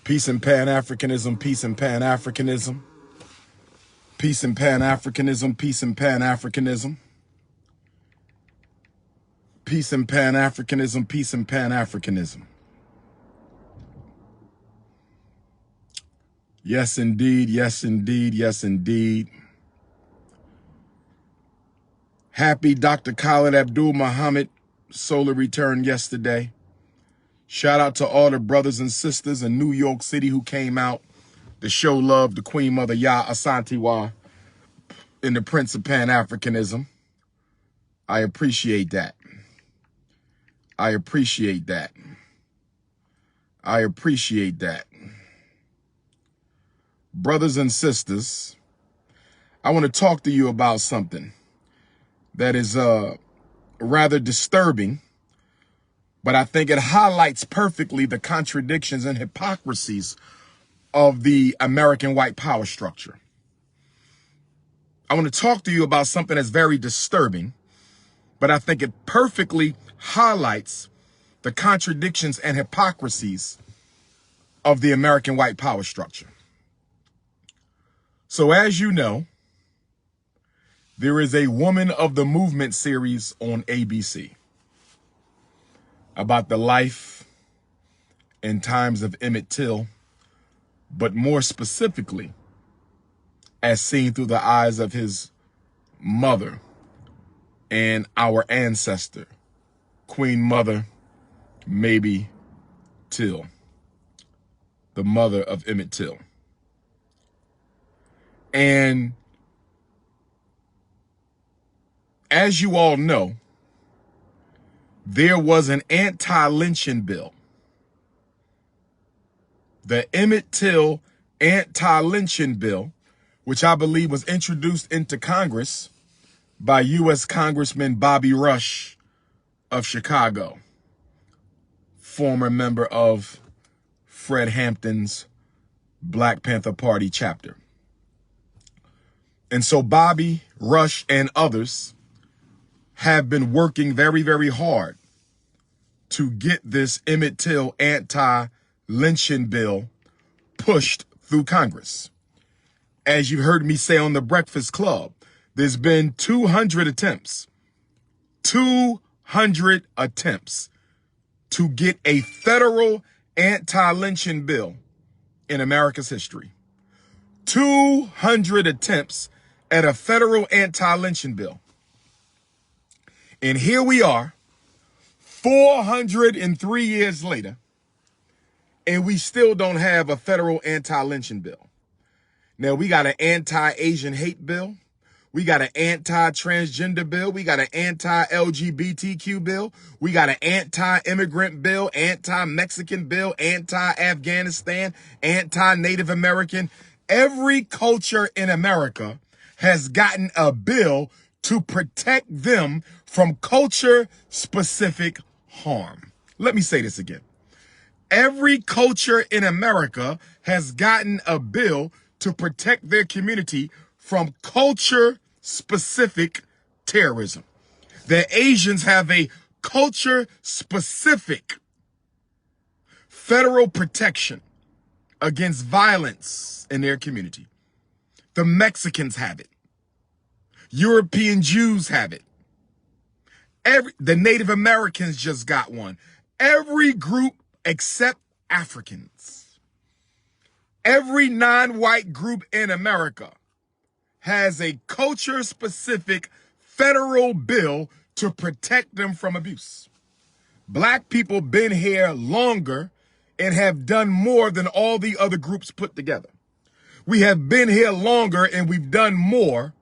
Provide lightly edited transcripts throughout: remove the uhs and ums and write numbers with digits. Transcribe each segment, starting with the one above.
Peace and Pan-Africanism, peace and Pan-Africanism. Peace and Pan-Africanism, peace and Pan-Africanism. Peace and Pan-Africanism, peace and Pan-Africanism. Yes, indeed, yes, indeed, yes, indeed. Happy Dr. Khalid Abdul Muhammad solar return yesterday. Shout out to all the brothers and sisters in New York City who came out to show love to Queen Mother Yah Asantewaa in the Prince of Pan-Africanism. I appreciate that. I appreciate that. I appreciate that. Brothers and sisters, I want to talk to you about something that is rather disturbing, but I think it highlights perfectly the contradictions and hypocrisies of the American white power structure. I want to talk to you about something that's very disturbing, but I think it perfectly highlights the contradictions and hypocrisies of the American white power structure. So as you know, there is a Woman of the Movement series on ABC about the life and times of Emmett Till, but more specifically, as seen through the eyes of his mother and our ancestor, Queen Mother Maybe Till, the mother of Emmett Till. And as you all know, there was an anti-lynching bill. The Emmett Till anti-lynching bill, which I believe was introduced into Congress by U.S. Congressman Bobby Rush of Chicago, former member of Fred Hampton's Black Panther Party chapter. And so Bobby Rush and others have been working very, very hard to get this Emmett Till anti-lynching bill pushed through Congress. As you've heard me say on the Breakfast Club, there's been 200 attempts to get a federal anti-lynching bill in America's history. 200 attempts at a federal anti-lynching bill. And here we are, 403 years later, and we still don't have a federal anti-lynching bill. Now, we got an anti-Asian hate bill. We got an anti-transgender bill. We got an anti-LGBTQ bill. We got an anti-immigrant bill, anti-Mexican bill, anti-Afghanistan, anti-Native American. Every culture in America has gotten a bill to protect them from culture-specific harm. Let me say this again. Every culture in America has gotten a bill to protect their community from culture-specific terrorism. The Asians have a culture-specific federal protection against violence in their community. The Mexicans have it. European Jews have it. The Native Americans just got one. Every group except Africans. Every non-white group in America has a culture-specific federal bill to protect them from abuse. Black people been here longer and have done more than all the other groups put together. We have been here longer and we've done more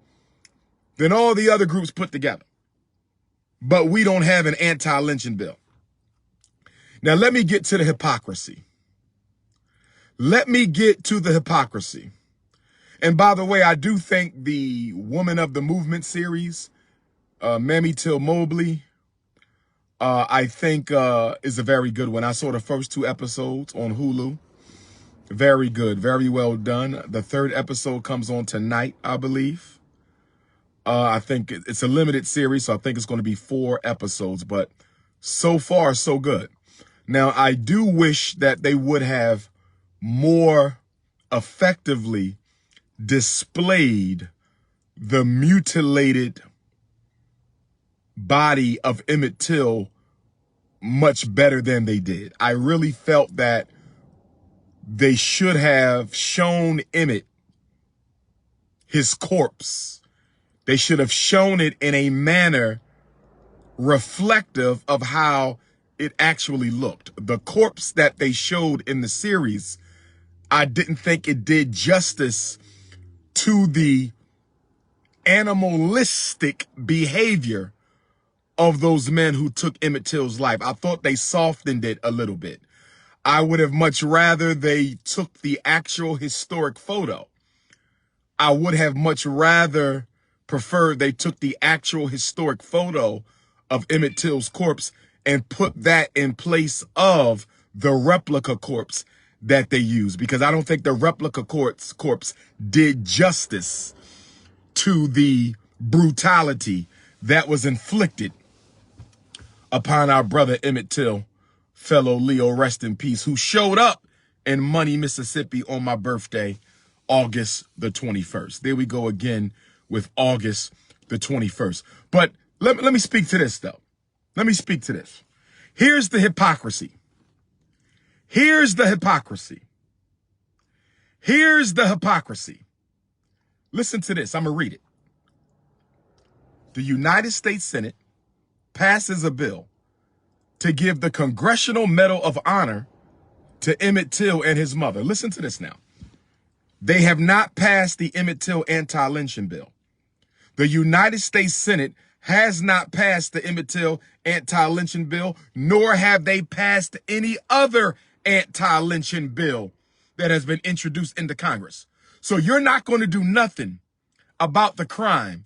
than all the other groups put together. But we don't have an anti-lynching bill. Now, let me get to the hypocrisy. Let me get to the hypocrisy. And by the way, I do think the Woman of the Movement series, Mamie Till Mobley, I think is a very good one. I saw the first 2 episodes on Hulu. Very good. Very well done. The 3rd episode comes on tonight, I believe. I think it's a limited series, so I think it's going to be 4 episodes. But so far, so good. Now, I do wish that they would have more effectively displayed the mutilated body of Emmett Till much better than they did. I really felt that they should have shown Emmett his corpse. They should have shown it in a manner reflective of how it actually looked. The corpse that they showed in the series, I didn't think it did justice to the animalistic behavior of those men who took Emmett Till's life. I thought they softened it a little bit. I would have much rather they took the actual historic photo. I would have much rather preferred they took the actual historic photo of Emmett Till's corpse and put that in place of the replica corpse that they used, because I don't think the replica corpse did justice to the brutality that was inflicted upon our brother Emmett Till, fellow Leo, rest in peace, who showed up in Money, Mississippi on my birthday, August the 21st. There we go again with August the 21st. But let me speak to this, though. Let me speak to this. Here's the hypocrisy. Here's the hypocrisy. Here's the hypocrisy. Listen to this. I'm going to read it. The United States Senate passes a bill to give the Congressional Medal of Honor to Emmett Till and his mother. Listen to this now. They have not passed the Emmett Till anti-lynching bill. The United States Senate has not passed the Emmett Till anti-lynching bill, nor have they passed any other anti-lynching bill that has been introduced into Congress. So you're not going to do nothing about the crime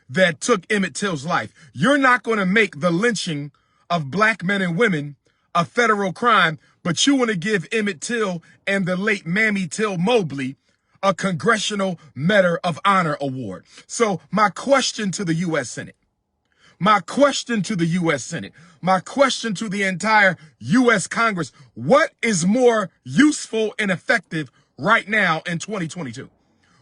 that took Emmett Till's life. You're not going to make the lynching of black men and women a federal crime, but you want to give Emmett Till and the late Mamie Till Mobley a Congressional Medal of Honor award. So my question to the U.S. Senate, my question to the U.S. Senate, my question to the entire U.S. Congress, what is more useful and effective right now in 2022?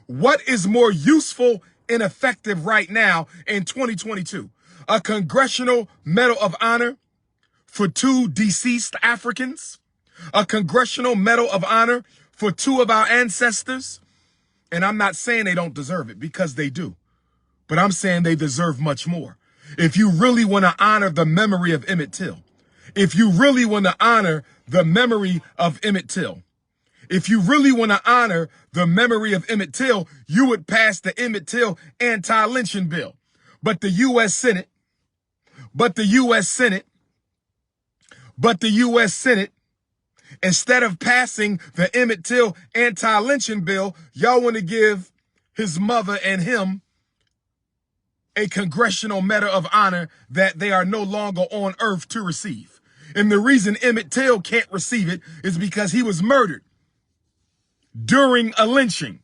What is more useful and effective right now in 2022? A Congressional Medal of Honor for 2 deceased Africans? A Congressional Medal of Honor for 2 of our ancestors? And I'm not saying they don't deserve it, because they do. But I'm saying they deserve much more. If you really want to honor the memory of Emmett Till, if you really want to honor the memory of Emmett Till, if you really want to honor the memory of Emmett Till, you would pass the Emmett Till anti-lynching bill. But the U.S. Senate, instead of passing the Emmett Till anti-lynching bill, y'all want to give his mother and him a Congressional Medal of Honor that they are no longer on earth to receive. And the reason Emmett Till can't receive it is because he was murdered during a lynching.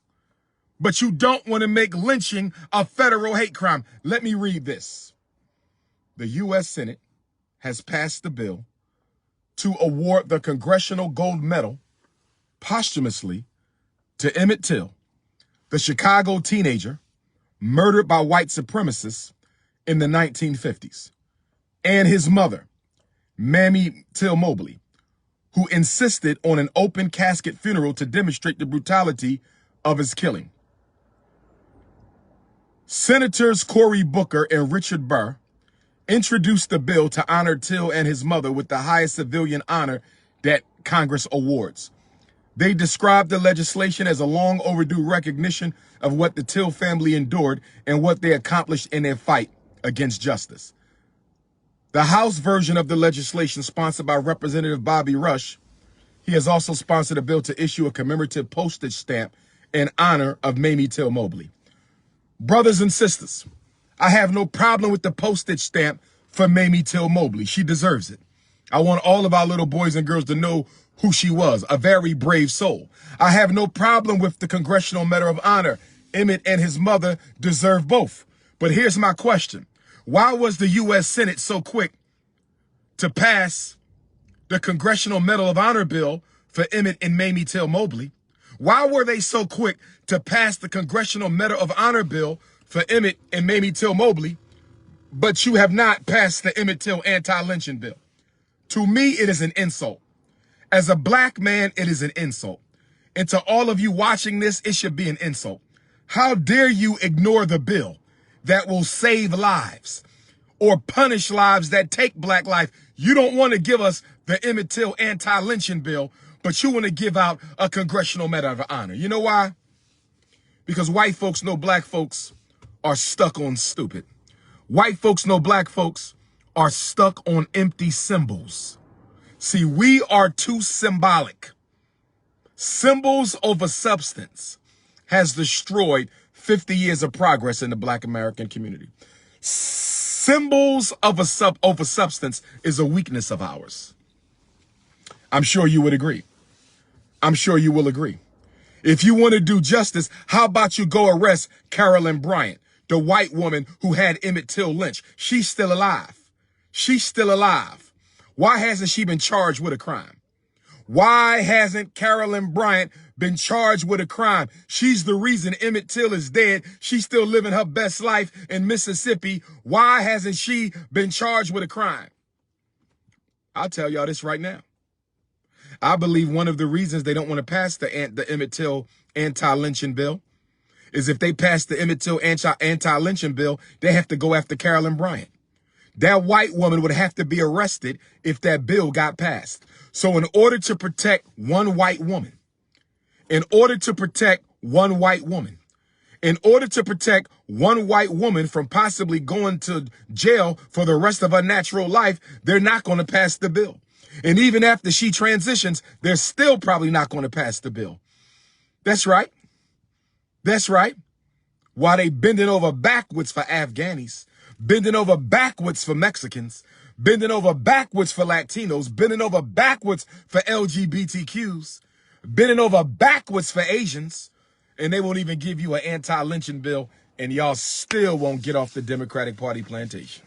But you don't want to make lynching a federal hate crime. Let me read this. The U.S. Senate has passed the bill to award the Congressional Gold Medal posthumously to Emmett Till, the Chicago teenager murdered by white supremacists in the 1950s, and his mother, Mamie Till Mobley, who insisted on an open casket funeral to demonstrate the brutality of his killing. Senators Cory Booker and Richard Burr introduced the bill to honor Till and his mother with the highest civilian honor that Congress awards. They described the legislation as a long overdue recognition of what the Till family endured and what they accomplished in their fight against justice. The House version of the legislation, sponsored by Representative Bobby Rush, he has also sponsored a bill to issue a commemorative postage stamp in honor of Mamie Till Mobley. Brothers and sisters, I have no problem with the postage stamp for Mamie Till Mobley. She deserves it. I want all of our little boys and girls to know who she was, a very brave soul. I have no problem with the Congressional Medal of Honor. Emmett and his mother deserve both. But here's my question. Why was the U.S. Senate so quick to pass the Congressional Medal of Honor bill for Emmett and Mamie Till Mobley? Why were they so quick to pass the Congressional Medal of Honor bill for Emmett and Mamie Till Mobley, but you have not passed the Emmett Till anti-lynching bill? To me, it is an insult. As a black man, it is an insult. And to all of you watching this, it should be an insult. How dare you ignore the bill that will save lives or punish lives that take black life? You don't want to give us the Emmett Till anti-lynching bill, but you want to give out a Congressional Medal of Honor. You know why? Because white folks know black folks are stuck on stupid. White folks know black folks are stuck on empty symbols. See, we are too symbolic. Symbols over substance has destroyed 50 years of progress in the black American community. Symbols of over substance is a weakness of ours. I'm sure you would agree. I'm sure you will agree. If you want to do justice, how about you go arrest Carolyn Bryant, the white woman who had Emmett Till lynched? She's still alive. She's still alive. Why hasn't she been charged with a crime? Why hasn't Carolyn Bryant been charged with a crime? She's the reason Emmett Till is dead. She's still living her best life in Mississippi. Why hasn't she been charged with a crime? I'll tell y'all this right now. I believe one of the reasons they don't want to pass the Emmett Till anti-lynching bill is if they pass the Emmett Till anti-lynching bill, they have to go after Carolyn Bryant. That white woman would have to be arrested if that bill got passed. So in order to protect one white woman, in order to protect one white woman from possibly going to jail for the rest of her natural life, they're not going to pass the bill. And even after she transitions, they're still probably not going to pass the bill. That's right. That's right. While they bending over backwards for Afghanis, bending over backwards for Mexicans, bending over backwards for Latinos, bending over backwards for LGBTQs, bending over backwards for Asians, and they won't even give you an anti-lynching bill, and y'all still won't get off the Democratic Party plantation.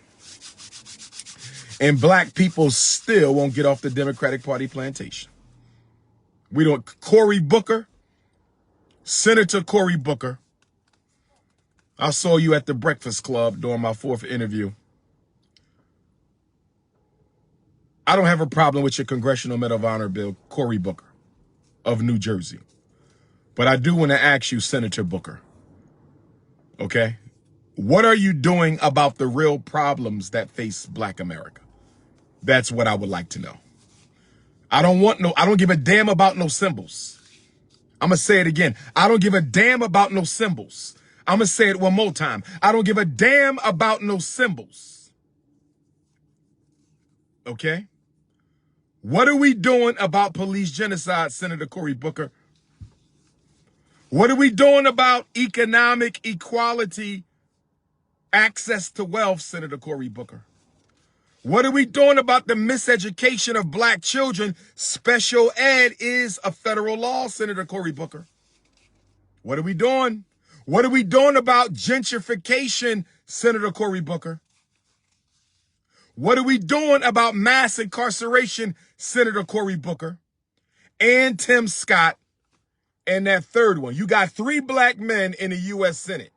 And black people still won't get off the Democratic Party plantation. We don't. Cory Booker, Senator Cory Booker, I saw you at the Breakfast Club during my 4th interview. I don't have a problem with your Congressional Medal of Honor bill, Cory Booker of New Jersey. But I do want to ask you, Senator Booker, okay? What are you doing about the real problems that face black America? That's what I would like to know. I don't give a damn about no symbols. I'm going to say it again. I don't give a damn about no symbols. I'm going to say it one more time. I don't give a damn about no symbols. Okay? What are we doing about police genocide, Senator Cory Booker? What are we doing about economic equality, access to wealth, Senator Cory Booker? What are we doing about the miseducation of black children? Special ed is a federal law, Senator Cory Booker. What are we doing? What are we doing about gentrification, Senator Cory Booker? What are we doing about mass incarceration, Senator Cory Booker? And Tim Scott, and that third one. You got 3 black men in the U.S. Senate.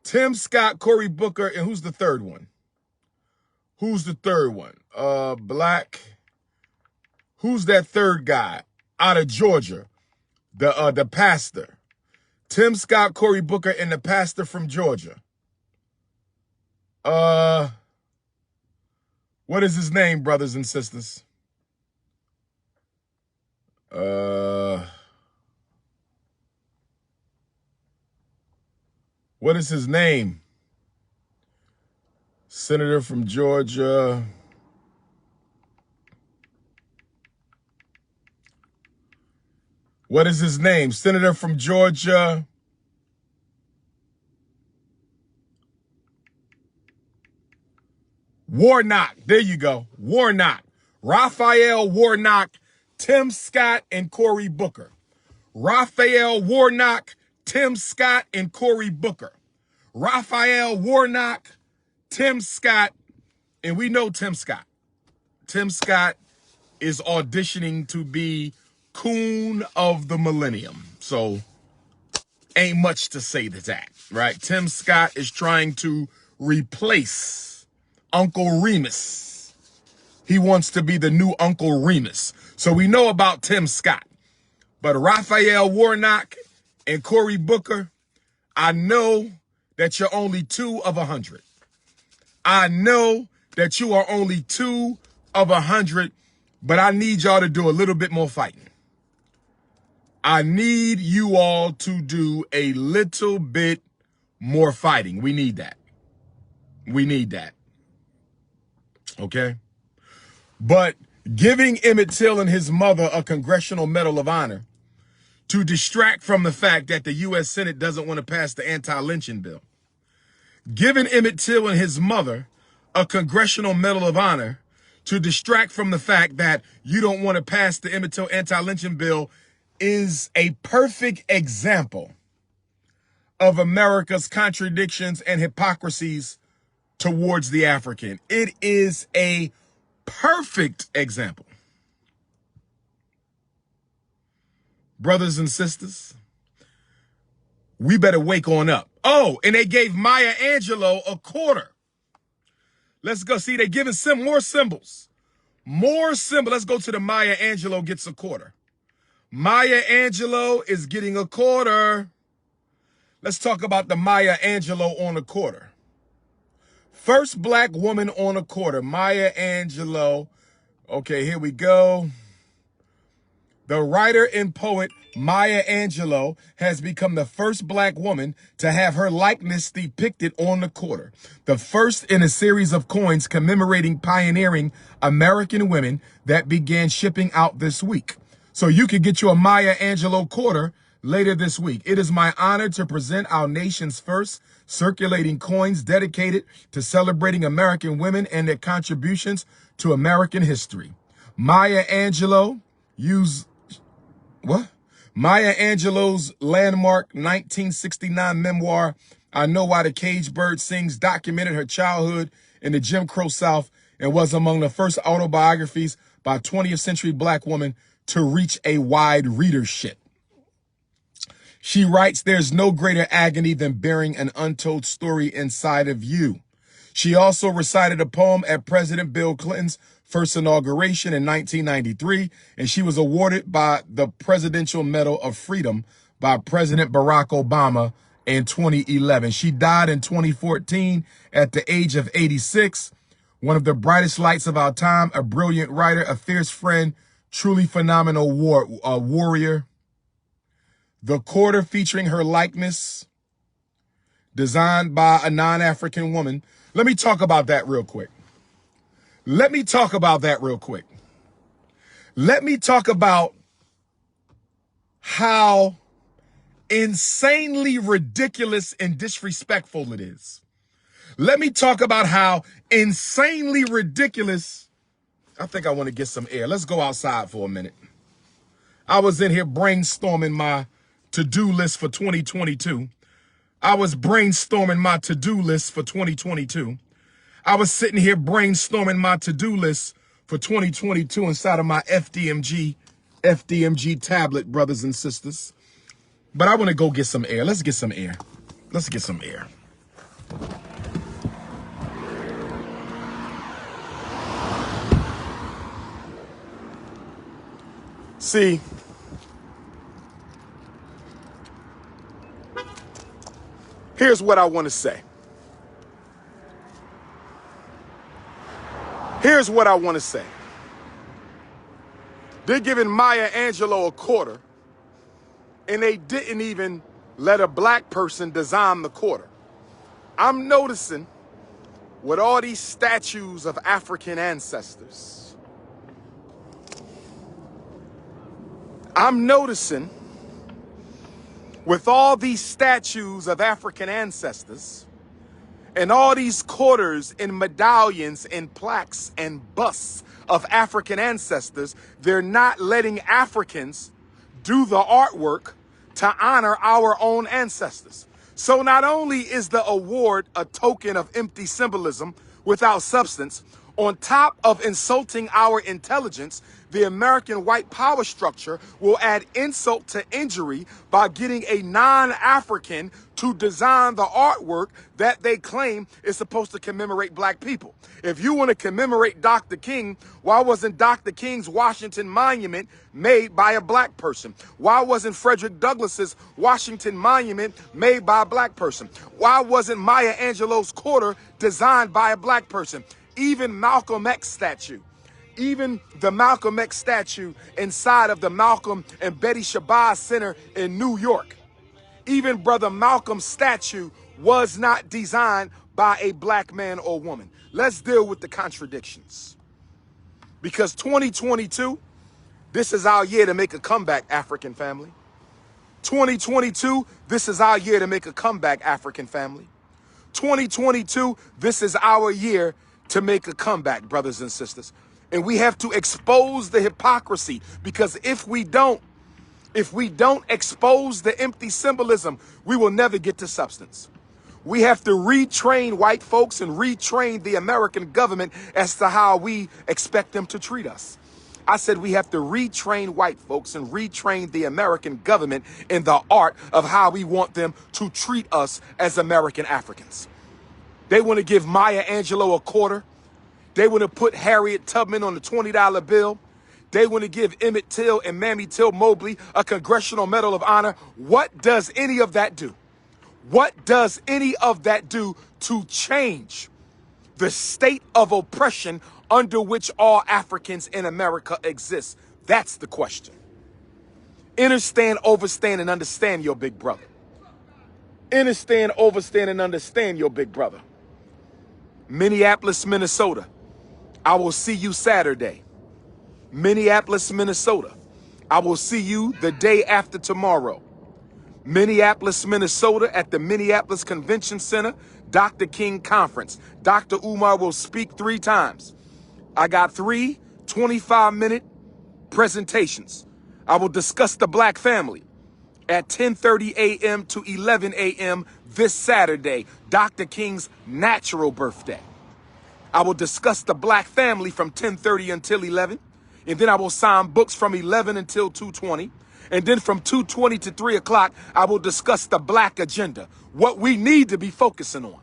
Tim Scott, Cory Booker, and who's the third one? Who's the third one? Black. Who's that third guy out of Georgia? The pastor. Tim Scott, Cory Booker, and the pastor from Georgia. What is his name, brothers and sisters? What is his name? Senator from Georgia. What is his name? Senator from Georgia. Warnock. There you go. Warnock. Raphael Warnock, Tim Scott, and Cory Booker. Raphael Warnock, Tim Scott, and Cory Booker. Raphael Warnock, Tim Scott, and we know Tim Scott. Tim Scott is auditioning to be Coon of the Millennium. So ain't much to say to that, right? Tim Scott is trying to replace Uncle Remus. He wants to be the new Uncle Remus. So we know about Tim Scott. But Raphael Warnock and Cory Booker, I know that you're only 2 of 100. I know that you are only 2 of 100, but I need y'all to do a little bit more fighting. I need you all to do a little bit more fighting. We need that. We need that. Okay? But giving Emmett Till and his mother a Congressional Medal of Honor to distract from the fact that the U.S. Senate doesn't want to pass the anti-lynching bill. Giving Emmett Till and his mother a Congressional Medal of Honor to distract from the fact that you don't want to pass the Emmett Till anti-lynching bill is a perfect example of America's contradictions and hypocrisies towards the African. It is a perfect example. Brothers and sisters, we better wake on up. Oh, and they gave Maya Angelou a quarter. Let's go. See, they're giving more symbols. More symbols. Let's go to the Maya Angelou gets a quarter. Maya Angelou is getting a quarter. Let's talk about the Maya Angelou on a quarter. First black woman on a quarter, Maya Angelou. Okay, here we go. The writer and poet Maya Angelou has become the first black woman to have her likeness depicted on the quarter. The first in a series of coins commemorating pioneering American women that began shipping out this week. So you can get you a Maya Angelou quarter later this week. It is my honor to present our nation's first circulating coins dedicated to celebrating American women and their contributions to American history. Maya Angelou's landmark 1969 memoir, I Know Why the Caged Bird Sings, documented her childhood in the Jim Crow South and was among the first autobiographies by 20th century black women to reach a wide readership. She writes, "There's no greater agony than bearing an untold story inside of you." She also recited a poem at President Bill Clinton's first inauguration in 1993, and she was awarded by the Presidential Medal of Freedom by President Barack Obama in 2011. She died in 2014 at the age of 86. One of the brightest lights of our time, a brilliant writer, a fierce friend, truly phenomenal warrior. The quarter featuring her likeness, designed by a non-African woman. Let me talk about that real quick. Let me talk about how insanely ridiculous and disrespectful it is. Let me talk about how insanely ridiculous. I think I want to get some air. Let's go outside for a minute. I was in here brainstorming my to-do list for 2022. I was brainstorming my to-do list for 2022. I was sitting here brainstorming my to-do list for 2022 inside of my FDMG tablet, brothers and sisters. But I want to go get some air. Let's get some air. Let's get some air. See, here's what I want to say. Here's what I want to say. They're giving Maya Angelou a quarter, and they didn't even let a black person design the quarter. I'm noticing with all these statues of African ancestors, I'm noticing with all these statues of African ancestors and all these quarters and medallions and plaques and busts of African ancestors, they're not letting Africans do the artwork to honor our own ancestors. So not only is the award a token of empty symbolism without substance, On top of insulting our intelligence, the American white power structure will add insult to injury by getting a non-African to design the artwork that they claim is supposed to commemorate black people. If you want to commemorate Dr. King, why wasn't Dr. King's Washington Monument made by a black person? Why wasn't Frederick Douglass's Washington Monument made by a black person? Why wasn't Maya Angelou's quarter designed by a black person? Even Malcolm X statue, even the Malcolm X statue inside of the Malcolm and Betty Shabazz Center in New York, even Brother Malcolm's statue was not designed by a black man or woman. Let's deal with the contradictions. Because 2022, this is our year to make a comeback, African family. 2022, this is our year to make a comeback, African family. 2022, this is our year to make a comeback, brothers and sisters. And we have to expose the hypocrisy, because if we don't expose the empty symbolism, we will never get to substance. We have to retrain white folks and retrain the American government as to how we expect them to treat us. I said we have to retrain white folks and retrain the American government in the art of how we want them to treat us as American Africans. They want to give Maya Angelou a quarter. They want to put Harriet Tubman on the $20 bill. They want to give Emmett Till and Mammy Till Mobley a Congressional Medal of Honor. What does any of that do? What does any of that do to change the state of oppression under which all Africans in America exist? That's the question. Understand, overstand, and understand your big brother. Understand, overstand, and understand your big brother. Minneapolis, Minnesota. I will see you Saturday. Minneapolis, Minnesota. I will see you the day after tomorrow. Minneapolis, Minnesota at the Minneapolis Convention Center, Dr. King Conference. Dr. Umar will speak 3 times. I got 3 25-minute presentations. I will discuss the black family at 10:30 a.m. to 11 a.m. this Saturday, Dr. King's natural birthday. I will discuss the black family from 10:30 until 11, and then I will sign books from 11 until 2:20. And then from 2:20 to 3 o'clock, I will discuss the black agenda, what we need to be focusing on.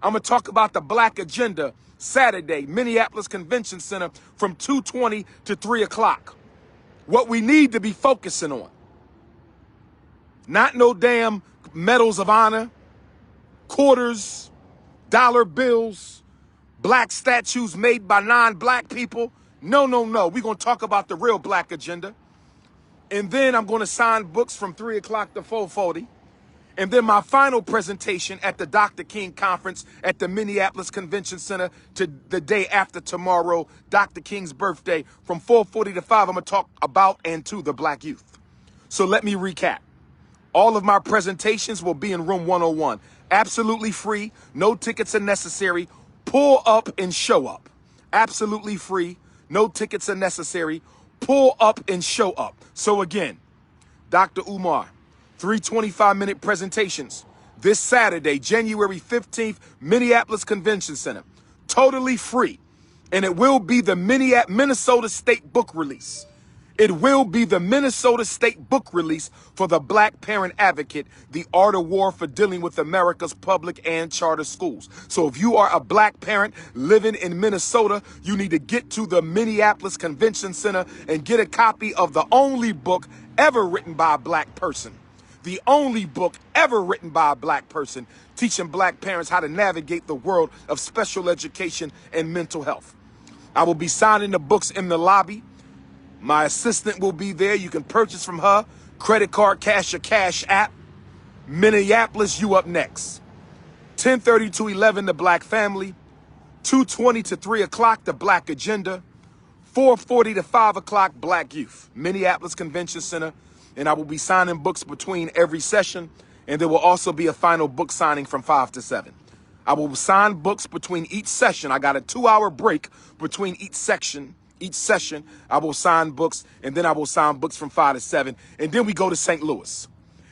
I'm going to talk about the black agenda Saturday, Minneapolis Convention Center from 2:20 to 3 o'clock. What we need to be focusing on. Not no damn medals of honor, quarters, dollar bills, black statues made by non-black people. No, no, no. We're going to talk about the real black agenda. And then I'm going to sign books from 3 o'clock to 4:40. And then my final presentation at the Dr. King Conference at the Minneapolis Convention Center to the day after tomorrow, Dr. King's birthday, from 4:40 to 5, I'm going to talk about and to the black youth. So let me recap. All of my presentations will be in room 101. Absolutely free. No tickets are necessary. Pull up and show up. Absolutely free. No tickets are necessary. Pull up and show up. So again, Dr. Umar, 3 25-minute presentations this Saturday, January 15th, Minneapolis Convention Center. Totally free. And it will be the Minnesota State book release. It will be the Minnesota State book release for the Black Parent Advocate, The Art of War for Dealing with America's Public and Charter Schools. So if you are a black parent living in Minnesota, you need to get to the Minneapolis Convention Center and get a copy of the only book ever written by a black person. The only book ever written by a black person teaching black parents how to navigate the world of special education and mental health. I will be signing the books in the lobby. My assistant will be there. You can purchase from her. Credit card, cash, or cash app. Minneapolis, you up next. 10:30 to 11, the black family. 2:20 to 3 o'clock, the black agenda. 4:40 to 5 o'clock, black youth. Minneapolis Convention Center. And I will be signing books between every session. And there will also be a final book signing from 5 to 7. I will sign books between each session. I got a 2-hour break between each session, I will sign books, and then I will sign books from 5 to 7. And then we go to St. Louis.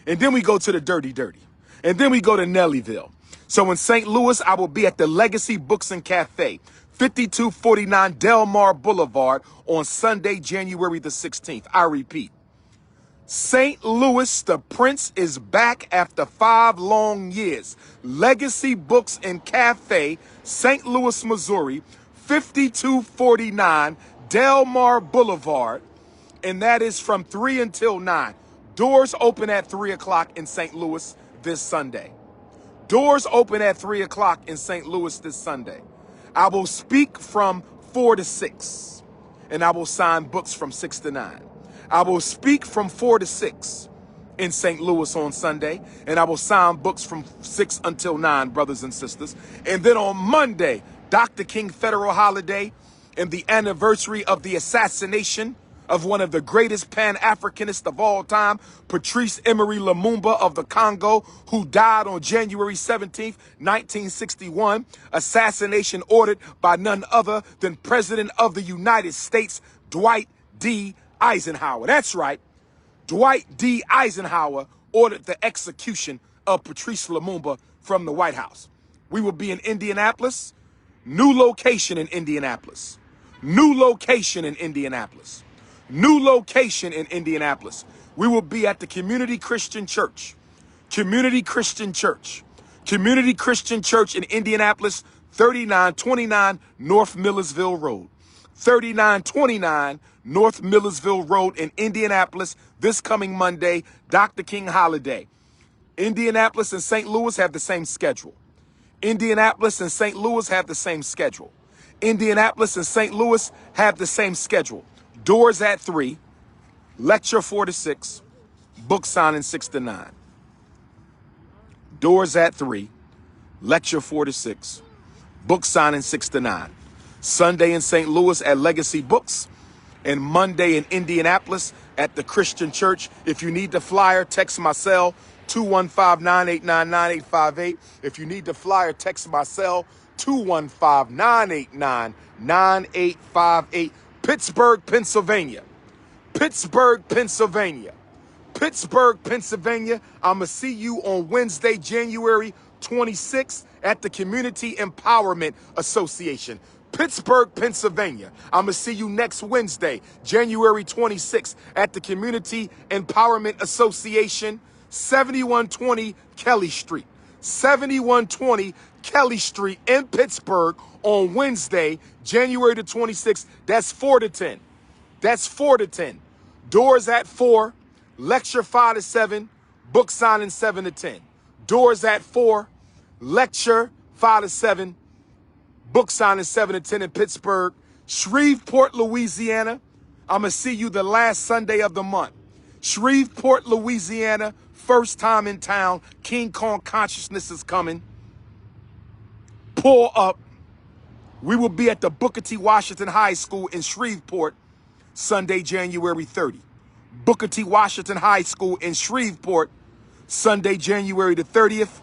And then we go to the Dirty Dirty. And then we go to Nellyville. So in St. Louis, I will be at the Legacy Books and Cafe, 5249 Delmar Boulevard on Sunday, January the 16th. I repeat, St. Louis, the Prince is back after 5 long years. Legacy Books and Cafe, St. Louis, Missouri, 5249 Delmar Boulevard, and that is from 3 until 9. Doors open at 3 o'clock in St. Louis this Sunday. Doors open at 3 o'clock in St. Louis this Sunday. I will speak from 4 to 6, and I will sign books from 6 to 9. I will speak from 4 to 6 in St. Louis on Sunday, and I will sign books from 6 until 9, brothers and sisters. And then on Monday, Dr. King federal holiday and the anniversary of the assassination of one of the greatest Pan-Africanists of all time, Patrice Emery Lumumba of the Congo, who died on January 17th, 1961. Assassination ordered by none other than President of the United States, Dwight D. Eisenhower. That's right. Dwight D. Eisenhower ordered the execution of Patrice Lumumba from the White House. We will be in Indianapolis. New location in Indianapolis. New location in Indianapolis. New location in Indianapolis. We will be at the Community Christian Church. Community Christian Church. Community Christian Church in Indianapolis, 3929 North Millersville Road. 3929 North Millersville Road in Indianapolis this coming Monday, Dr. King holiday. Indianapolis and St. Louis have the same schedule. Indianapolis and St. Louis have the same schedule. Indianapolis and St. Louis have the same schedule. Doors at 3, lecture 4 to 6, book signing 6 to 9. Doors at 3, lecture 4 to 6, book signing 6 to 9. Sunday in St. Louis at Legacy Books, and Monday in Indianapolis at the Christian Church. If you need the flyer, text my cell, 215-989-9858. If you need the flyer, text my cell, 215-989-9858. Pittsburgh, Pennsylvania. Pittsburgh, Pennsylvania. Pittsburgh, Pennsylvania. I'm going to see you on Wednesday, January 26th at the Community Empowerment Association. Pittsburgh, Pennsylvania. I'm going to see you next Wednesday, January 26th at the Community Empowerment Association, 7120 Kelly Street. 7120 Kelly Street in Pittsburgh on Wednesday, January the 26th. That's 4 to 10. That's 4 to 10. Doors at 4, lecture 5 to 7, book signing 7 to 10. Doors at 4, lecture 5 to 7, book signing 7 to 10 in Pittsburgh. Shreveport, Louisiana. I'm going to see you the last Sunday of the month. Shreveport, Louisiana. First time in town. King Kong consciousness is coming. Pull up. We will be at the Booker T. Washington High School in Shreveport, Sunday, January 30. Booker T. Washington High School in Shreveport, Sunday, January the 30th,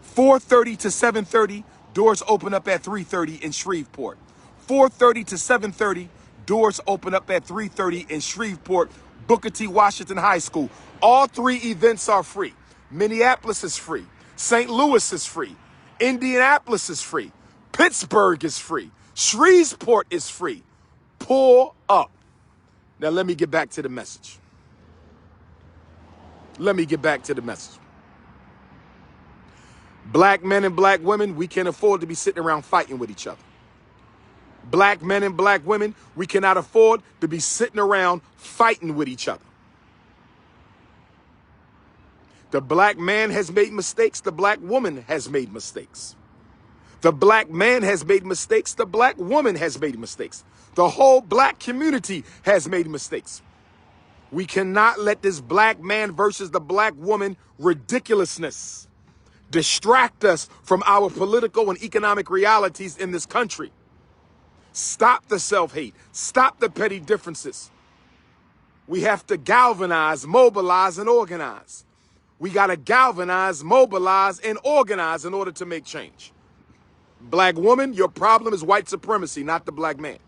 4:30 to 7:30. Doors open up at 3:30 in Shreveport. 4:30 to 7:30. Doors open up at 3:30 in Shreveport, Booker T. Washington High School. All 3 events are free. Minneapolis is free. St. Louis is free. Indianapolis is free. Pittsburgh is free. Shreveport is free. Pull up. Now let me get back to the message. Let me get back to the message. Black men and black women, we can't afford to be sitting around fighting with each other. Black men and black women, we cannot afford to be sitting around fighting with each other. The black man has made mistakes. The black woman has made mistakes. The black man has made mistakes. The black woman has made mistakes. The whole black community has made mistakes. We cannot let this black man versus the black woman ridiculousness distract us from our political and economic realities in this country. Stop the self-hate. Stop the petty differences. We have to galvanize, mobilize, and organize. We got to galvanize, mobilize, and organize in order to make change. Black woman, your problem is white supremacy, not the black man.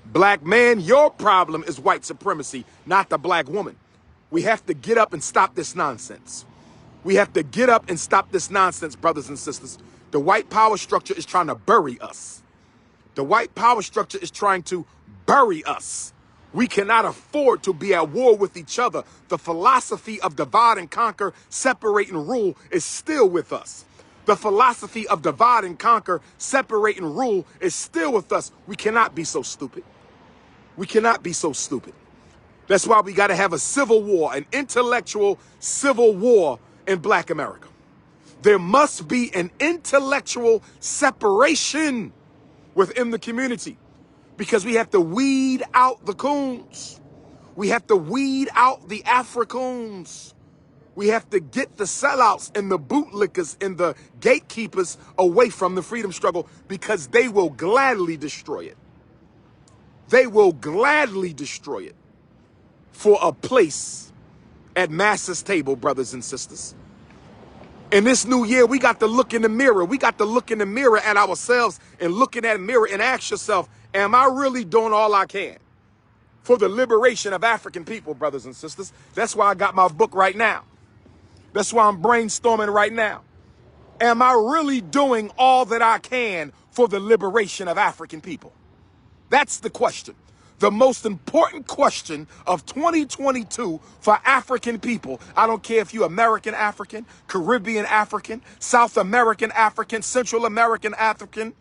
Black man, your problem is white supremacy, not the black woman. We have to get up and stop this nonsense. We have to get up and stop this nonsense, brothers and sisters. The white power structure is trying to bury us. The white power structure is trying to bury us. We cannot afford to be at war with each other. The philosophy of divide and conquer, separate and rule is still with us. The philosophy of divide and conquer, separate and rule is still with us. We cannot be so stupid. We cannot be so stupid. That's why we got to have a civil war, an intellectual civil war in Black America. There must be an intellectual separation within the community because we have to weed out the coons. We have to weed out the Africoons. We have to get the sellouts and the bootlickers and the gatekeepers away from the freedom struggle because they will gladly destroy it. They will gladly destroy it for a place at Master's table, brothers and sisters. In this new year, we got to look in the mirror. We got to look in the mirror at ourselves and look in that mirror and ask yourself, am I really doing all I can for the liberation of African people, brothers and sisters? That's why I got my book right now. That's why I'm brainstorming right now. Am I really doing all that I can for the liberation of African people? That's the question. The most important question of 2022 for African people. I don't care if you're American African, Caribbean African, South American African, Central American African.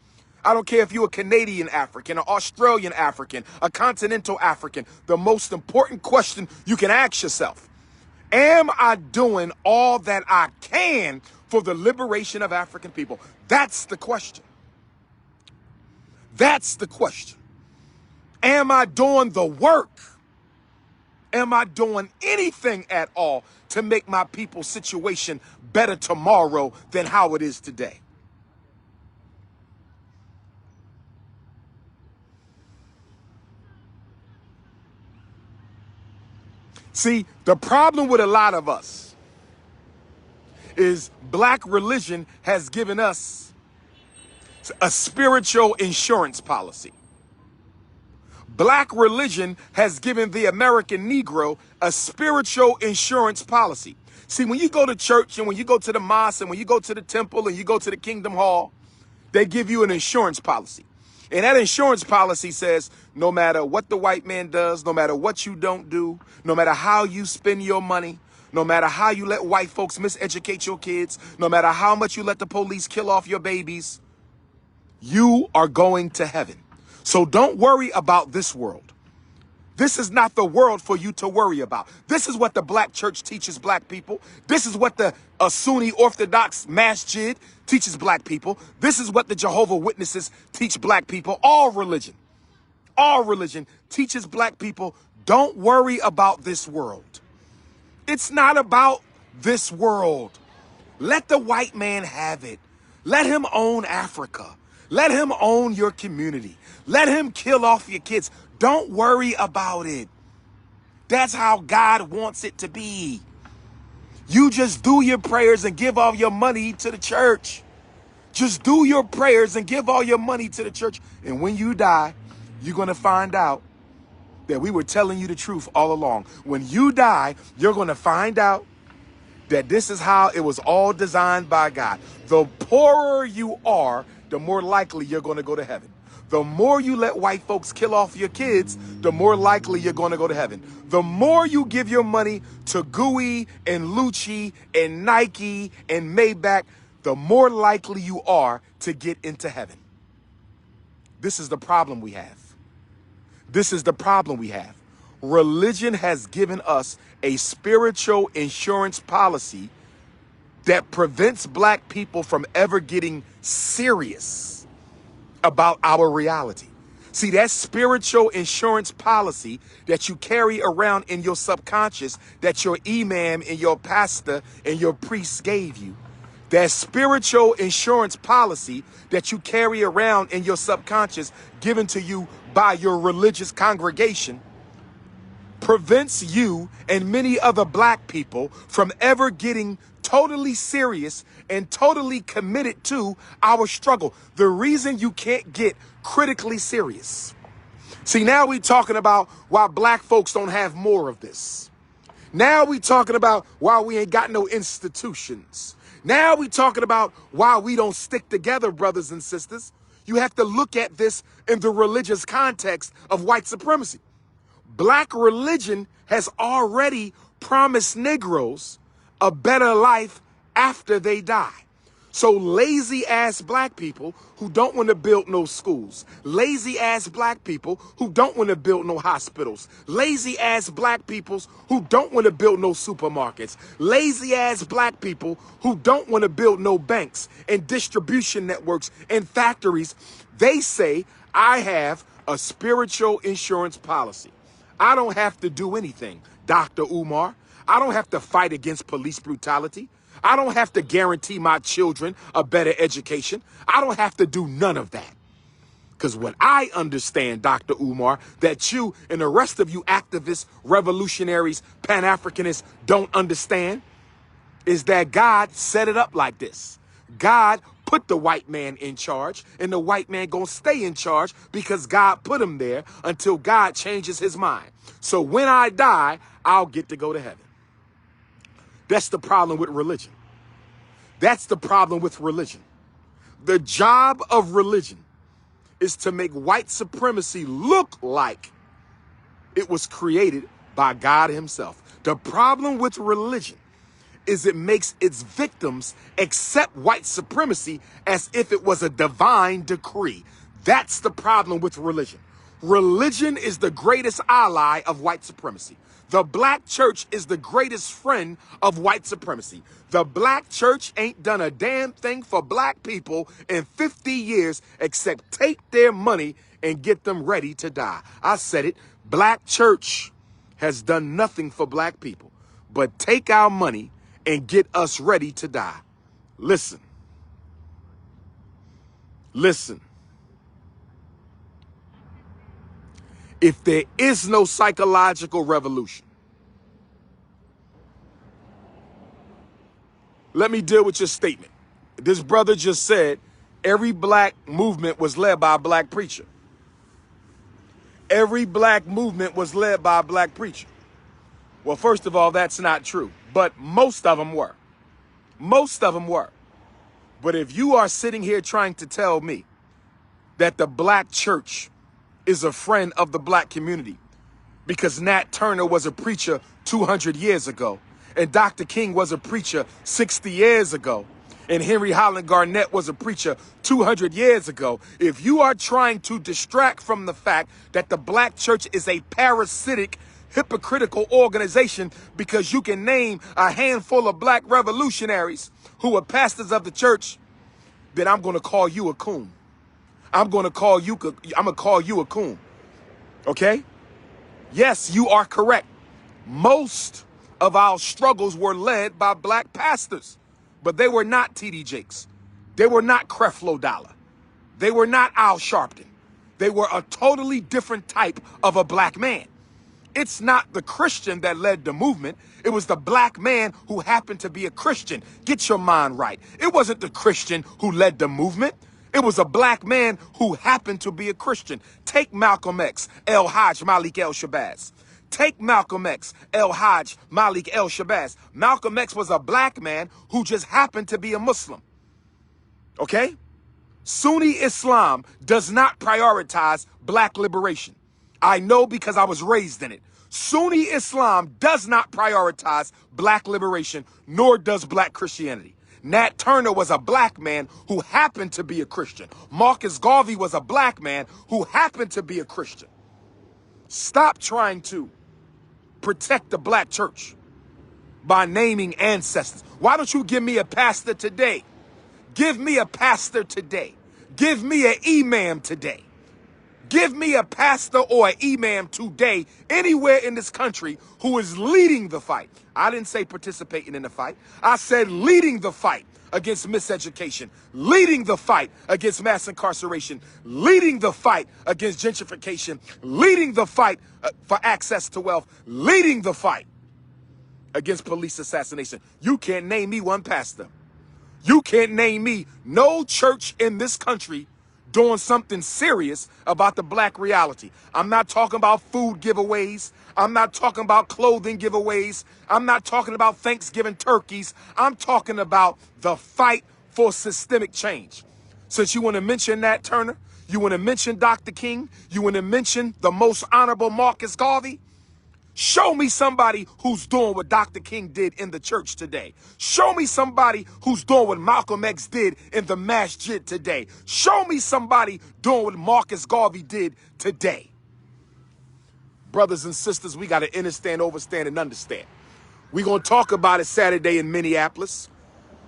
I don't care if you're a Canadian African, an Australian African, a continental African. The most important question you can ask yourself, am I doing all that I can for the liberation of African people? That's the question. That's the question. Am I doing the work? Am I doing anything at all to make my people's situation better tomorrow than how it is today? See, the problem with a lot of us is black religion has given us a spiritual insurance policy. Black religion has given the American Negro a spiritual insurance policy. See, when you go to church and when you go to the mosque and when you go to the temple and you go to the Kingdom Hall, they give you an insurance policy. And that insurance policy says no matter what the white man does, no matter what you don't do, no matter how you spend your money, no matter how you let white folks miseducate your kids, no matter how much you let the police kill off your babies, you are going to heaven. So don't worry about this world. This is not the world for you to worry about. This is what the black church teaches black people. This is what the Sunni Orthodox masjid teaches black people. This is what the Jehovah's Witnesses teach black people. All religion teaches black people, don't worry about this world. It's not about this world. Let the white man have it. Let him own Africa. Let him own your community. Let him kill off your kids. Don't worry about it. That's how God wants it to be. You just do your prayers and give all your money to the church. Just do your prayers and give all your money to the church. And when you die, you're going to find out that we were telling you the truth all along. When you die, you're going to find out that this is how it was all designed by God. The poorer you are, the more likely you're going to go to heaven. The more you let white folks kill off your kids, the more likely you're going to go to heaven. The more you give your money to Gui and Lucci and Nike and Maybach, the more likely you are to get into heaven. This is the problem we have. This is the problem we have. Religion has given us a spiritual insurance policy that prevents black people from ever getting serious about our reality. See, that spiritual insurance policy that you carry around in your subconscious, that your imam and your pastor and your priest gave you, that spiritual insurance policy that you carry around in your subconscious, given to you by your religious congregation, prevents you and many other black people from ever getting totally serious and totally committed to our struggle. The reason you can't get critically serious. See, now we talking about why black folks don't have more of this. Now we talking about why we ain't got no institutions. Now we talking about why we don't stick together, brothers and sisters. You have to look at this in the religious context of white supremacy. Black religion has already promised Negroes a better life after they die. So lazy ass black people who don't want to build no schools, lazy ass black people who don't want to build no hospitals, lazy ass black people who don't want to build no supermarkets, lazy ass black people who don't want to build no banks and distribution networks and factories, they say, I have a spiritual insurance policy. I don't have to do anything, Dr. Umar. I don't have to fight against police brutality. I don't have to guarantee my children a better education. I don't have to do none of that. Because what I understand, Dr. Umar, that you and the rest of you activists, revolutionaries, Pan-Africanists don't understand is that God set it up like this. God put the white man in charge, and the white man gonna stay in charge because God put him there until God changes his mind. So when I die, I'll get to go to heaven. That's the problem with religion. That's the problem with religion. The job of religion is to make white supremacy look like it was created by God himself. The problem with religion is it makes its victims accept white supremacy as if it was a divine decree. That's the problem with religion. Religion is the greatest ally of white supremacy. The black church is the greatest friend of white supremacy. The black church ain't done a damn thing for black people in 50 years except take their money and get them ready to die. I said it. Black church has done nothing for black people but take our money and get us ready to die. Listen. Listen. If there is no psychological revolution, let me deal with your statement. This brother just said every black movement was led by a black preacher. Every black movement was led by a black preacher. Well, first of all, that's not true, but most of them were. Most of them were. But if you are sitting here trying to tell me that the black church is a friend of the black community because Nat Turner was a preacher 200 years ago, and Dr. King was a preacher 60 years ago, and Henry Highland Garnett was a preacher 200 years ago, if you are trying to distract from the fact that the black church is a parasitic, hypocritical organization because you can name a handful of black revolutionaries who are pastors of the church, then I'm going to call you a coon. I'm going to call you a coon. Okay? Yes, you are correct. Most of our struggles were led by black pastors, but they were not T.D. Jakes. They were not Creflo Dollar. They were not Al Sharpton. They were a totally different type of a black man. It's not the Christian that led the movement. It was the black man who happened to be a Christian. Get your mind right. It wasn't the Christian who led the movement. It was a black man who happened to be a Christian. Take Malcolm X, El Hajj Malik El Shabazz. Take Malcolm X, El Hajj Malik El Shabazz. Malcolm X was a black man who just happened to be a Muslim. Okay? Sunni Islam does not prioritize black liberation. I know because I was raised in it. Sunni Islam does not prioritize black liberation, nor does black Christianity. Nat Turner was a black man who happened to be a Christian. Marcus Garvey was a black man who happened to be a Christian. Stop trying to protect the black church by naming ancestors. Why don't you give me a pastor today? Give me a pastor today. Give me an imam today. Give me a pastor or an imam today anywhere in this country who is leading the fight. I didn't say participating in the fight. I said leading the fight against miseducation, leading the fight against mass incarceration, leading the fight against gentrification, leading the fight for access to wealth, leading the fight against police assassination. You can't name me one pastor. You can't name me no church in this country doing something serious about the black reality. I'm not talking about food giveaways. I'm not talking about clothing giveaways. I'm not talking about Thanksgiving turkeys. I'm talking about the fight for systemic change. Since you want to mention Nat Turner, you want to mention Dr. King, you want to mention the most honorable Marcus Garvey, show me somebody who's doing what Dr. King did in the church today. Show me somebody who's doing what Malcolm X did in the masjid today. Show me somebody doing what Marcus Garvey did today. Brothers and sisters, we got to understand, overstand, and understand. We're going to talk about it Saturday in Minneapolis.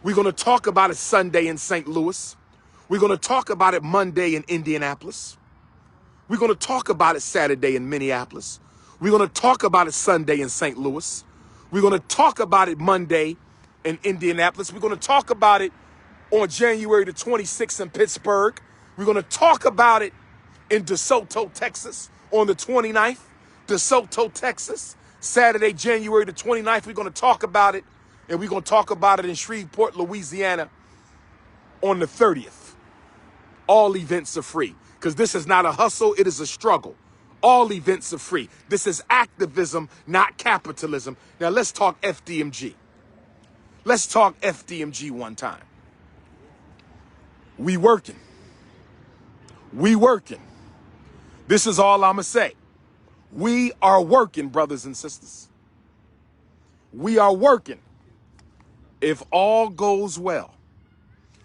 We're going to talk about it Sunday in St. Louis. We're going to talk about it Monday in Indianapolis. We're going to talk about it Saturday in Minneapolis. We're going to talk about it Sunday in St. Louis. We're going to talk about it Monday in Indianapolis. We're going to talk about it on January the 26th in Pittsburgh. We're going to talk about it in DeSoto, Texas on the 29th. DeSoto, Texas, Saturday, January the 29th. We're going to talk about it, and we're going to talk about it in Shreveport, Louisiana on the 30th. All events are free because this is not a hustle. It is a struggle. All events are free. This is activism, not capitalism. Now let's talk FDMG. Let's talk FDMG one time. We working. We working. This is all I'm going to say. We are working, brothers and sisters. We are working. If all goes well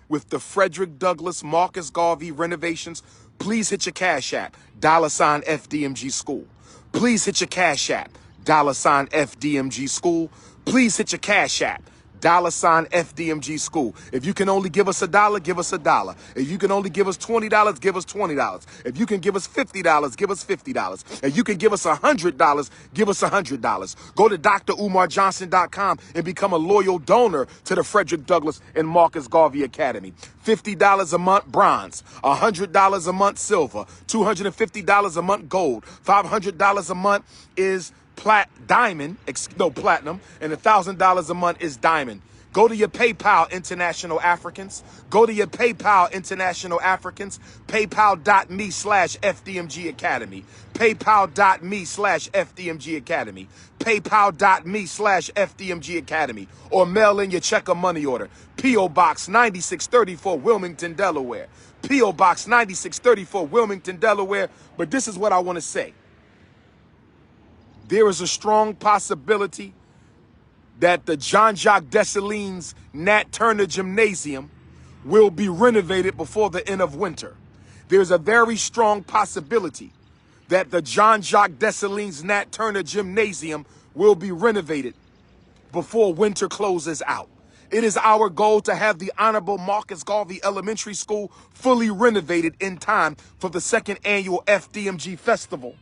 with the Frederick Douglass Marcus Garvey renovations, please hit your Cash App, $ FDMG School. Please hit your Cash App, $ FDMG School. Please hit your Cash App, $ FDMG School. If you can only give us $1, give us $1. If you can only give us $20, give us $20. If you can give us $50, give us $50. If you can give us $100, give us $100. Go to drumarjohnson.com and become a loyal donor to the Frederick Douglass and Marcus Garvey Academy. $50 a month, bronze. $100 a month, silver. $250 a month, gold. $500 a month is platinum, and $1,000 a month is diamond. Go to your PayPal, International Africans. Go to your PayPal, International Africans. PayPal.me/FDMG Academy. PayPal.me/FDMG Academy. PayPal.me/FDMG Academy. Or mail in your check or money order. P.O. Box 9634, Wilmington, Delaware. P.O. Box 9634, Wilmington, Delaware. But this is what I want to say. There is a strong possibility that the Jean-Jacques Dessalines Nat Turner Gymnasium will be renovated before the end of winter. There's a very strong possibility that the Jean-Jacques Dessalines Nat Turner Gymnasium will be renovated before winter closes out. It is our goal to have the Honorable Marcus Garvey Elementary School fully renovated in time for the second annual FDMG Festival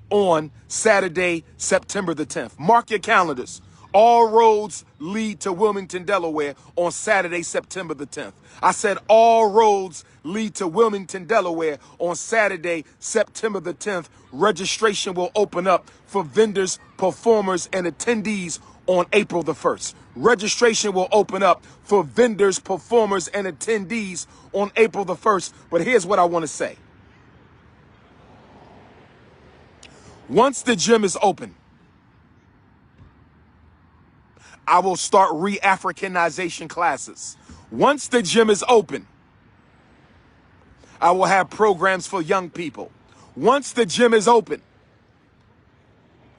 on Saturday, September the 10th. Mark your calendars. All roads lead to Wilmington, Delaware on Saturday, September the 10th. I said all roads lead to Wilmington, Delaware on Saturday, September the 10th. Registration will open up for vendors, performers, and attendees on April the 1st. Registration will open up for vendors, performers, and attendees on April the 1st. But here's what I want to say. Once the gym is open, I will start re-Africanization classes. Once the gym is open, I will have programs for young people. Once the gym is open,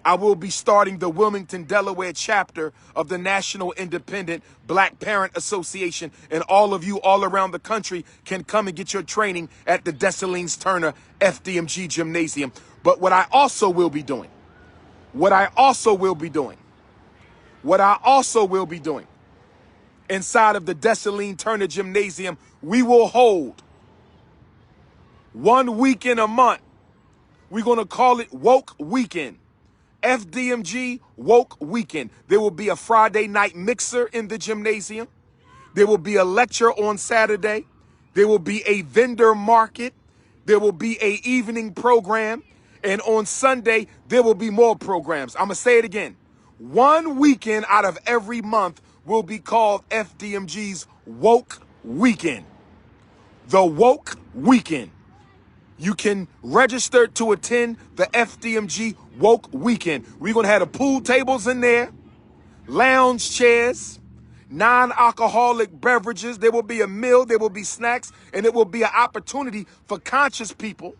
I will be starting the Wilmington, Delaware chapter of the National Independent Black Parent Association, and all of you all around the country can come and get your training at the Dessalines Turner FDMG Gymnasium. But what I also will be doing inside of the Dessalines Turner Gymnasium, we will hold 1 weekend a month. We're going to call it Woke Weekend. FDMG Woke Weekend. There will be a Friday night mixer in the gymnasium. There will be a lecture on Saturday. There will be a vendor market. There will be an evening program. And on Sunday, there will be more programs. I'm going to say it again. 1 weekend out of every month will be called FDMG's Woke Weekend. The Woke Weekend. You can register to attend the FDMG Woke Weekend. We're going to have the pool tables in there, lounge chairs, non-alcoholic beverages. There will be a meal, there will be snacks, and it will be an opportunity for conscious people.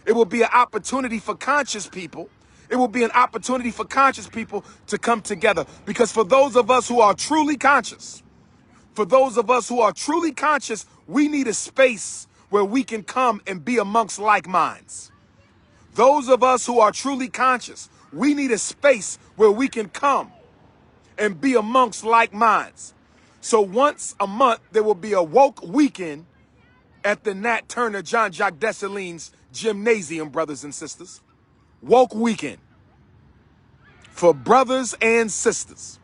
It will be an opportunity for conscious people. It will be an opportunity for conscious people to come together. Because for those of us who are truly conscious, we need a space where we can come and be amongst like minds. Those of us who are truly conscious, we need a space where we can come and be amongst like minds. So once a month, there will be a woke weekend at the Nat Turner John Jacques Dessalines Gymnasium, brothers and sisters. Woke weekend for brothers and sisters.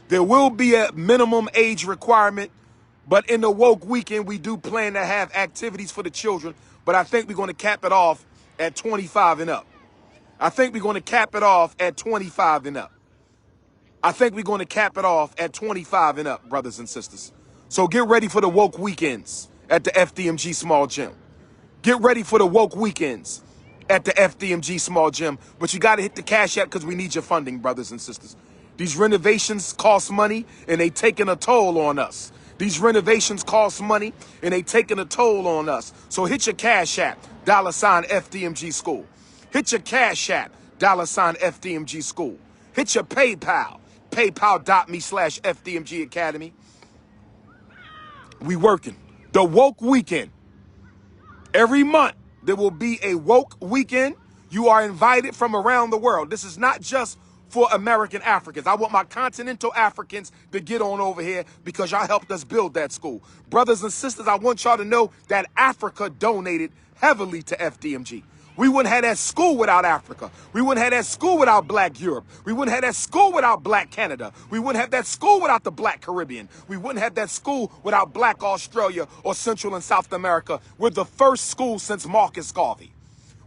There will be a minimum age requirement, but in the woke weekend, we do plan to have activities for the children, but I think we're going to cap it off at 25 and up. I think we're going to cap it off at 25 and up. I think we're going to cap it off at 25 and up, brothers and sisters. So get ready for the woke weekends at the FDMG Small Gym. Get ready for the woke weekends at the FDMG Small Gym. But you got to hit the Cash App because we need your funding, brothers and sisters. These renovations cost money and they taking a toll on us. These renovations cost money and they taking a toll on us. So hit your Cash App, $FDMG School. Hit your Cash App, $FDMG School. Hit your PayPal, paypal.me/FDMG Academy. We working. The woke weekend. Every month, there will be a woke weekend. You are invited from around the world. This is not just for American Africans. I want my continental Africans to get on over here because y'all helped us build that school. Brothers and sisters, I want y'all to know that Africa donated heavily to FDMG. We wouldn't have that school without Africa. We wouldn't have that school without Black Europe. We wouldn't have that school without Black Canada. We wouldn't have that school without the Black Caribbean. We wouldn't have that school without Black Australia or Central and South America. We're the first school since Marcus Garvey.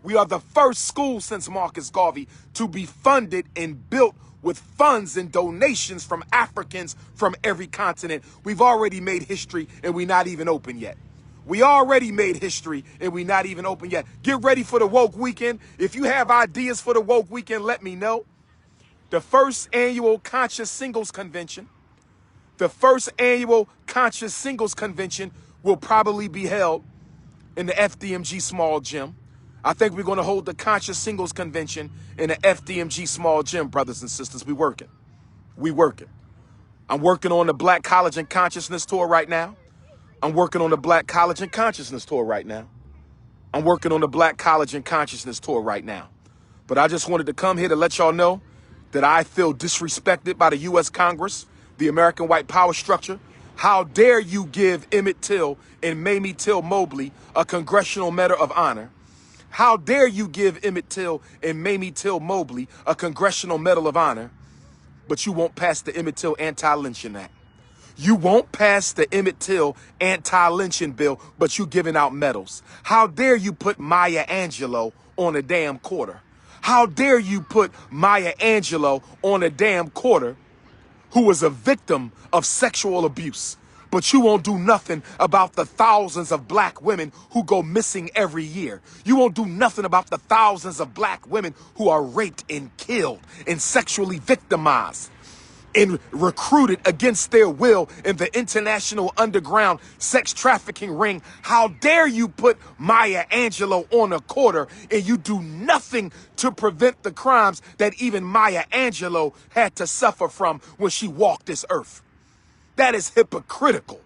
We are the first school since Marcus Garvey to be funded and built with funds and donations from Africans from every continent. We've already made history and we're not even open yet. We already made history and we're not even open yet. Get ready for the woke weekend. If you have ideas for the woke weekend, let me know. The first annual Conscious Singles Convention. The first annual Conscious Singles Convention will probably be held in the FDMG Small Gym. I think we're going to hold the Conscious Singles Convention in the FDMG Small Gym, brothers and sisters. We working. We working. I'm working on the Black College and Consciousness Tour right now. I'm working on the Black College and Consciousness Tour right now. I'm working on the Black College and Consciousness Tour right now. But I just wanted to come here to let y'all know that I feel disrespected by the U.S. Congress, the American white power structure. How dare you give Emmett Till and Mamie Till Mobley a Congressional Medal of Honor? How dare you give Emmett Till and Mamie Till Mobley a Congressional Medal of Honor, but you won't pass the Emmett Till Anti-Lynching Act? You won't pass the Emmett Till anti-lynching bill, but you giving out medals. How dare you put Maya Angelou on a damn quarter? How dare you put Maya Angelou on a damn quarter who was a victim of sexual abuse, but you won't do nothing about the thousands of Black women who go missing every year. You won't do nothing about the thousands of Black women who are raped and killed and sexually victimized and recruited against their will in the international underground sex trafficking ring. How dare you put Maya Angelou on a quarter and you do nothing to prevent the crimes that even Maya Angelou had to suffer from when she walked this earth? That is hypocritical.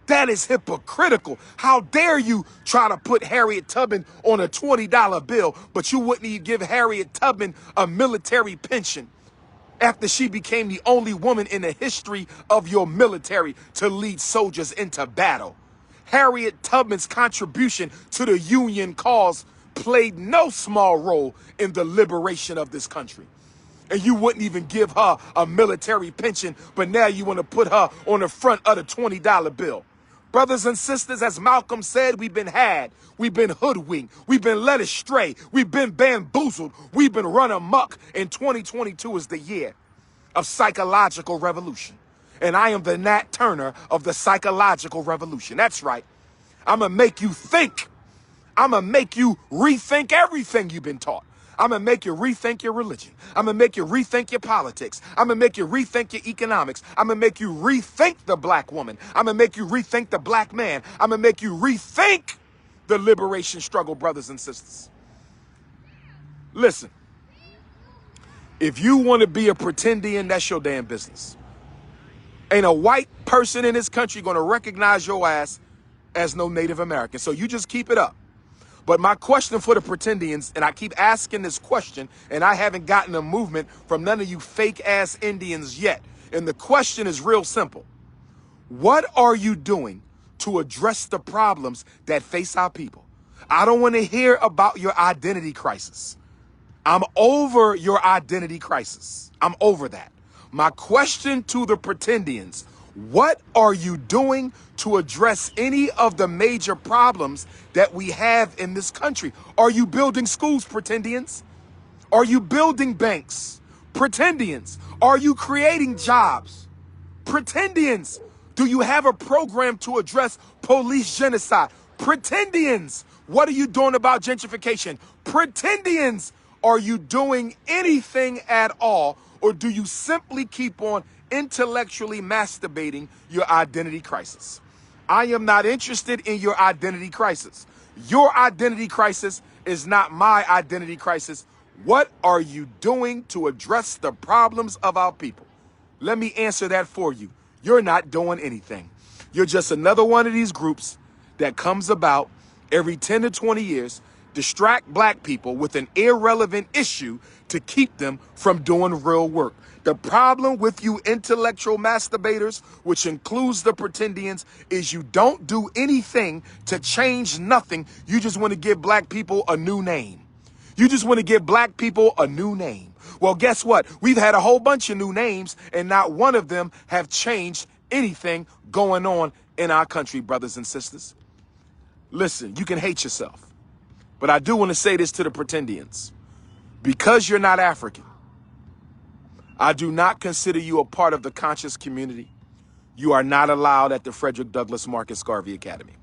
That is hypocritical. How dare you try to put Harriet Tubman on a $20 bill, but you wouldn't even give Harriet Tubman a military pension after she became the only woman in the history of your military to lead soldiers into battle. Harriet Tubman's contribution to the Union cause played no small role in the liberation of this country. And you wouldn't even give her a military pension, but now you want to put her on the front of the $20 bill. Brothers and sisters, as Malcolm said, we've been had, we've been hoodwinked, we've been led astray, we've been bamboozled, we've been run amok, and 2022 is the year of psychological revolution. And I am the Nat Turner of the psychological revolution. That's right. I'm going to make you think. I'm going to make you rethink everything you've been taught. I'm going to make you rethink your religion. I'm going to make you rethink your politics. I'm going to make you rethink your economics. I'm going to make you rethink the black woman. I'm going to make you rethink the black man. I'm going to make you rethink the liberation struggle, brothers and sisters. Listen, if you want to be a pretendian, that's your damn business. Ain't a white person in this country going to recognize your ass as no Native American. So you just keep it up. But my question for the pretendians, and I keep asking this question, and I haven't gotten a movement from none of you fake ass Indians yet. And the question is real simple. What are you doing to address the problems that face our people? I don't want to hear about your identity crisis. I'm over your identity crisis. I'm over that. My question to the pretendians, what are you doing to address any of the major problems that we have in this country? Are you building schools, pretendians? Are you building banks? Pretendians. Are you creating jobs? Pretendians. Do you have a program to address police genocide? Pretendians. What are you doing about gentrification? Pretendians. Are you doing anything at all, or do you simply keep on intellectually masturbating your identity crisis? I am not interested in your identity crisis. Your identity crisis is not my identity crisis. What are you doing to address the problems of our people? Let me answer that for you. You're not doing anything. You're just another one of these groups that comes about every 10 to 20 years, distract black people with an irrelevant issue to keep them from doing real work. The problem with you intellectual masturbators, which includes the pretendians, is you don't do anything to change nothing. You just want to give black people a new name. You just want to give black people a new name. Well, guess what? We've had a whole bunch of new names, and not one of them have changed anything going on in our country, brothers and sisters. Listen, you can hate yourself, but I do want to say this to the pretendians. Because you're not African, I do not consider you a part of the conscious community. You are not allowed at the Frederick Douglass Marcus Garvey Academy.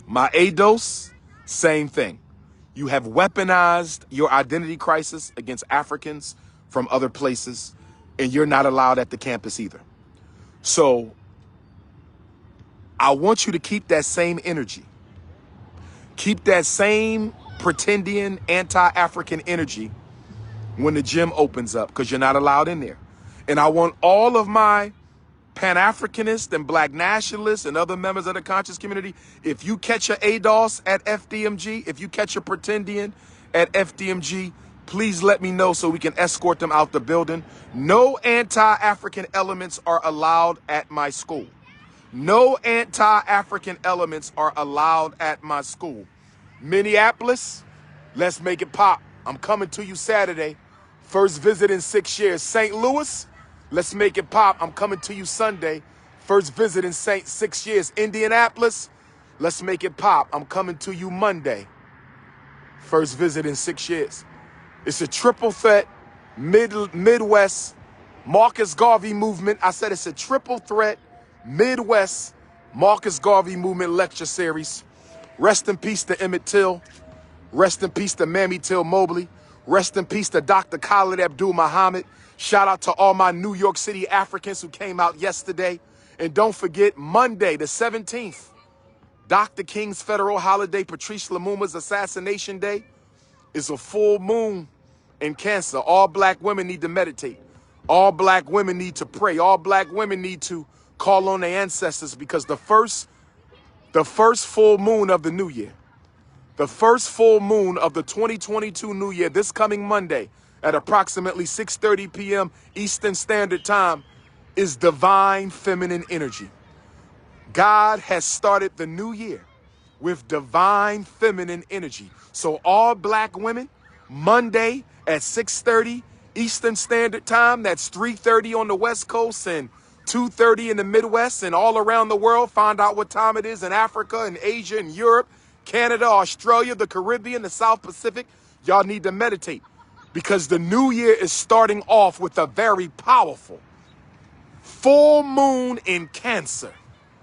My ADOS, same thing. You have weaponized your identity crisis against Africans from other places, and you're not allowed at the campus either. So I want you to keep that same energy. Keep that same pretendian anti-African energy when the gym opens up, because you're not allowed in there. And I want all of my Pan-Africanists and black nationalists and other members of the conscious community, if you catch a ADOS at FDMG, if you catch a pretendian at FDMG, please let me know so we can escort them out the building. No anti-African elements are allowed at my school. No anti-African elements are allowed at my school. Minneapolis, let's make it pop. I'm coming to you Saturday. First visit in 6 years. St. Louis, let's make it pop. I'm coming to you Sunday. First visit in 6 years. Indianapolis, let's make it pop. I'm coming to you Monday. First visit in 6 years. It's a triple threat Midwest Marcus Garvey movement. I said it's a triple threat Midwest Marcus Garvey movement lecture series. Rest in peace to Emmett Till. Rest in peace to Mammy Till Mobley. Rest in peace to Dr. Khalid Abdul Muhammad. Shout out to all my New York City Africans who came out yesterday. And don't forget, Monday the 17th, Dr. King's federal holiday, Patrice Lumumba's assassination day, is a full moon in Cancer. All black women need to meditate. All black women need to pray. All black women need to call on their ancestors, because the first full moon of the new year, the first full moon of the 2022 new year, this coming Monday at approximately 6:30 p.m. Eastern Standard Time, is divine feminine energy. God has started the new year with divine feminine energy. So all black women, Monday at 6:30 Eastern Standard Time, that's 3:30 on the West Coast and 2:30 in the Midwest and all around the world. Find out what time it is in Africa and Asia and Europe, Canada, Australia, the Caribbean, the South Pacific. Y'all need to meditate, because the new year is starting off with a very powerful full moon in Cancer,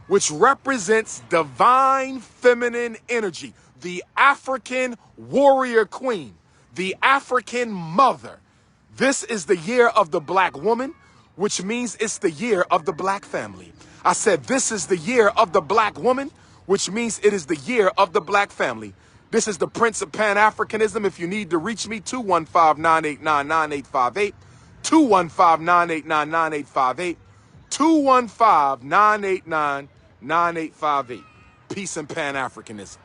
which represents divine feminine energy, the African warrior queen, the African mother. This is the year of the black woman, which means it's the year of the black family. I said, this is the year of the black woman, which means it is the year of the black family. This is the Prince of Pan-Africanism. If you need to reach me, 215-989-9858, 215-989-9858, 215-989-9858. Peace and Pan-Africanism.